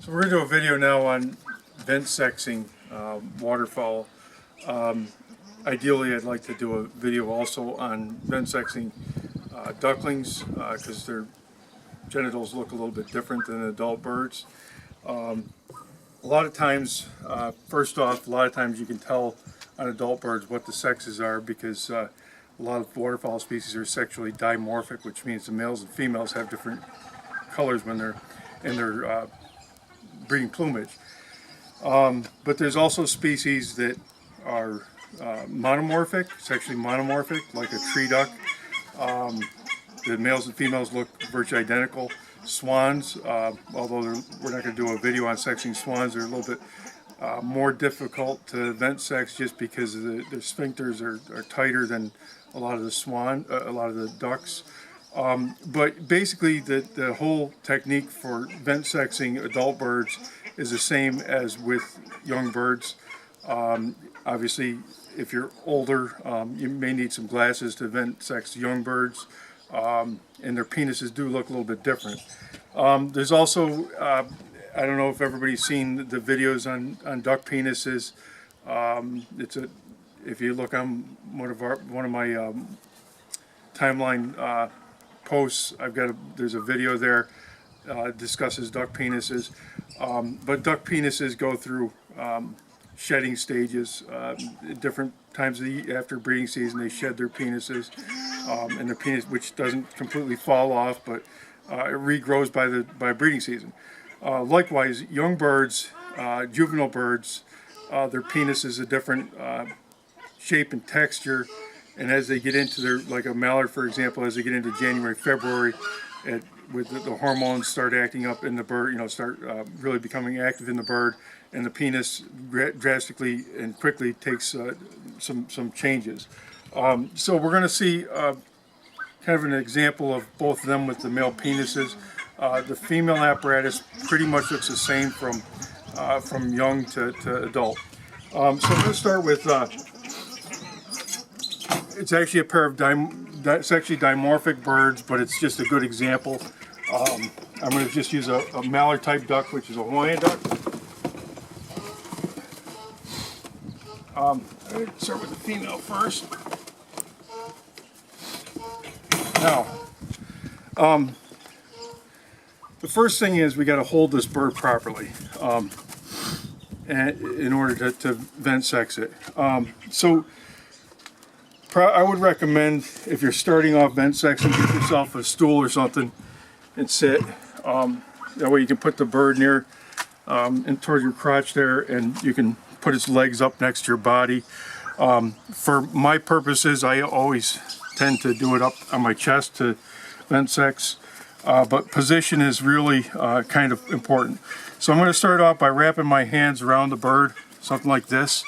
So we're going to do a video now on vent sexing waterfowl. Ideally, I'd like to do a video also on vent sexing ducklings because their genitals look a little bit different than adult birds. A lot of times, first off, a lot of times you can tell on adult birds what the sexes are because a lot of waterfowl species are sexually dimorphic, which means the males and females have different colors when they're in their breeding plumage. But there's also species that are monomorphic, sexually monomorphic, like a tree duck. The males and females look virtually identical. Swans, although we're not going to do a video on sexing swans, they're a little bit more difficult to vent sex just because their sphincters are tighter than a lot of the ducks. But basically the whole technique for vent sexing adult birds is the same as with young birds. Obviously, if you're older, you may need some glasses to vent sex young birds, and their penises do look a little bit different. There's also, I don't know if everybody's seen the videos on duck penises. If you look on one of my timeline posts, there's a video there discusses duck penises. But duck penises go through shedding stages. At different times of after breeding season, they shed their penises, and their penis, which doesn't completely fall off, but it regrows by breeding season. Likewise, young birds, juvenile birds, their penis is a different shape and texture, and as they get into like a mallard, for example, as they get into January, February, with the hormones start acting up in the bird, start really becoming active in the bird, and the penis drastically and quickly takes some changes. So we're going to see kind of an example of both of them with the male penises. The female apparatus pretty much looks the same from young to adult. So I'm going to start with, it's actually a pair of sexually dimorphic birds, but it's just a good example. I'm going to just use a mallard type duck, which is a Hawaiian duck. I'm going to start with the female first. Now, the first thing is we got to hold this bird properly in order to vent sex it. So I would recommend, if you're starting off vent sexing, get yourself a stool or something and sit. That way you can put the bird near and towards your crotch there, and you can put its legs up next to your body. For my purposes, I always tend to do it up on my chest to vent sex, but position is really kind of important. So I'm going to start off by wrapping my hands around the bird, something like this.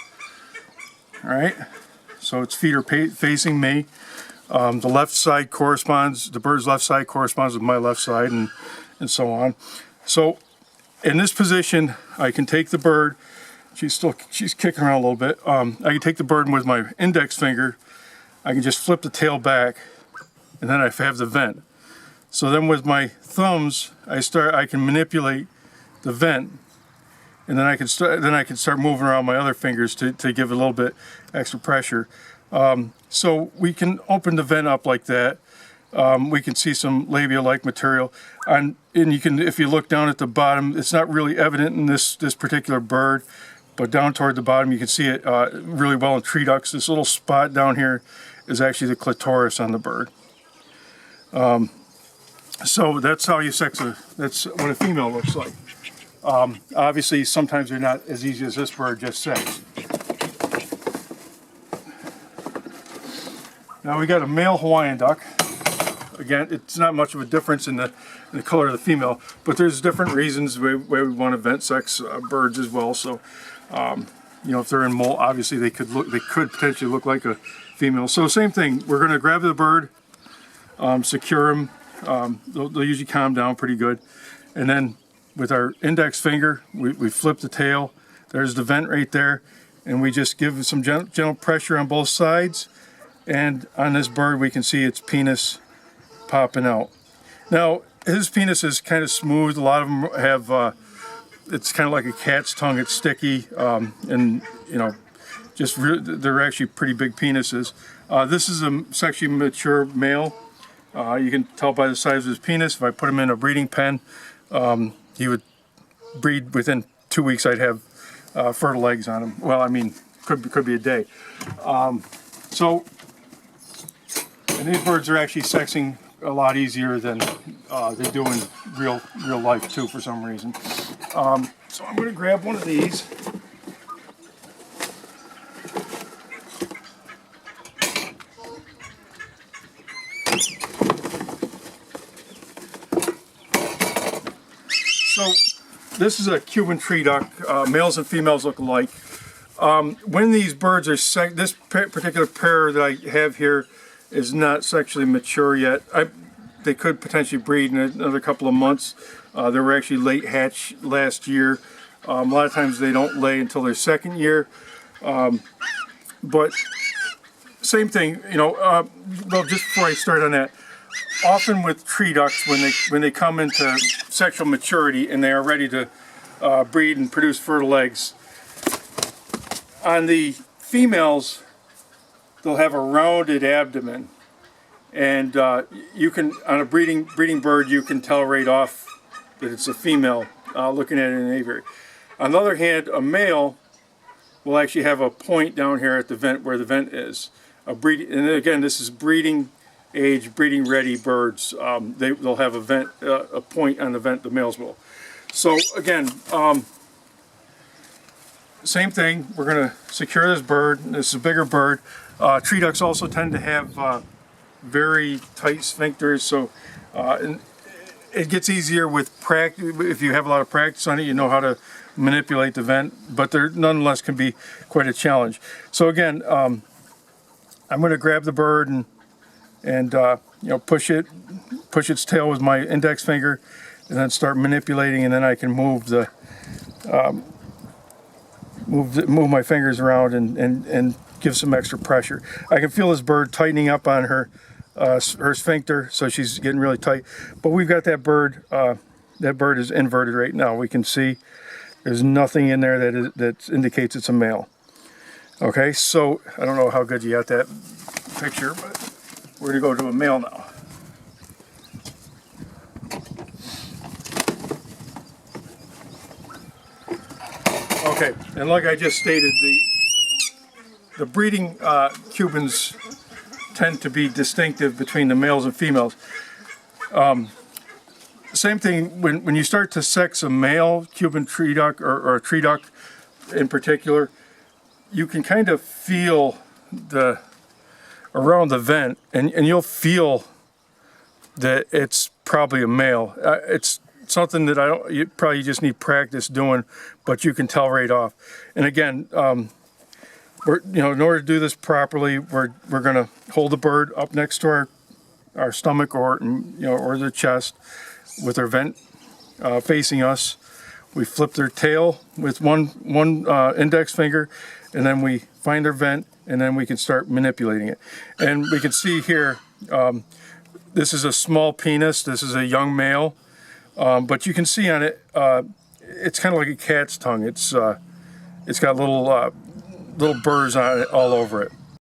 All right, so its feet are facing me. The left side corresponds, the bird's left side corresponds with my left side, and so on. So in this position, I can take the bird. She's kicking around a little bit. I can take the bird, and with my index finger, I can just flip the tail back, and then I have the vent. So then with my thumbs, I can manipulate the vent, and then I can start moving around my other fingers to give a little bit extra pressure. So we can open the vent up like that. We can see some labia-like material, and you can, if you look down at the bottom, it's not really evident in this particular bird, but down toward the bottom you can see it really well in tree ducks. This little spot down here is actually the clitoris on the bird. So that's how you sex that's what a female looks like. Obviously, sometimes they're not as easy as this bird just said. Now we got a male Hawaiian duck. Again, it's not much of a difference in the color of the female, but there's different reasons why we want to vent sex birds as well. So, if they're in molt, obviously they could potentially look like a female. So same thing. We're going to grab the bird, secure them. They'll usually calm down pretty good, and then with our index finger, we flip the tail. There's the vent right there, and we just give some gentle pressure on both sides. And on this bird, we can see its penis popping out. Now, his penis is kind of smooth. A lot of them have it's kind of like a cat's tongue. It's sticky, and you know, they're actually pretty big penises. This is a sexually mature male. You can tell by the size of his penis. If I put him in a breeding pen, he would breed within 2 weeks. I'd have fertile eggs on him. Well, I mean, could be a day. So, and these birds are actually sexing a lot easier than they do in real life too, for some reason. So I'm going to grab one of these. So this is a Cuban tree duck. Males and females look alike. When these birds are this particular pair that I have here is not sexually mature yet. They could potentially breed in another couple of months. They were actually late hatch last year. A lot of times they don't lay until their second year. But same thing, you know. Well, just before I start on that, often with tree ducks, when they come into sexual maturity and they are ready to breed and produce fertile eggs, on the females, they'll have a rounded abdomen, and you can, on a breeding bird, you can tell right off that it's a female looking at it in an aviary. On the other hand, a male will actually have a point down here at the vent where the vent is. And again, this is breeding age, breeding ready birds. They'll have a vent, a point on the vent. The males will. So again, same thing. We're going to secure this bird. This is a bigger bird. Tree ducks also tend to have very tight sphincters, so and it gets easier with practice. If you have a lot of practice on it, you know how to manipulate the vent, but there nonetheless can be quite a challenge. So again, I'm going to grab the bird and you know, push its tail with my index finger, and then start manipulating, and then I can move my fingers around and give some extra pressure. I can feel this bird tightening up on her sphincter, so she's getting really tight. But we've got that bird. That bird is inverted right now. We can see there's nothing in there that indicates it's a male. Okay, so I don't know how good you got that picture, but we're gonna go to a male now. Okay, and like I just stated, the breeding Cubans tend to be distinctive between the males and females. Same thing when you start to sex a male Cuban tree duck or a tree duck in particular, you can kind of feel around the vent, and you'll feel that it's probably a male. It's something that you probably just need practice doing, but you can tell right off. And again, in order to do this properly, we're going to hold the bird up next to our stomach or the chest with their vent facing us. We flip their tail with one index finger, and then we find their vent, and then we can start manipulating it. And we can see here, this is a small penis. This is a young male, but you can see on it, it's kind of like a cat's tongue. It's got little burrs on it all over it.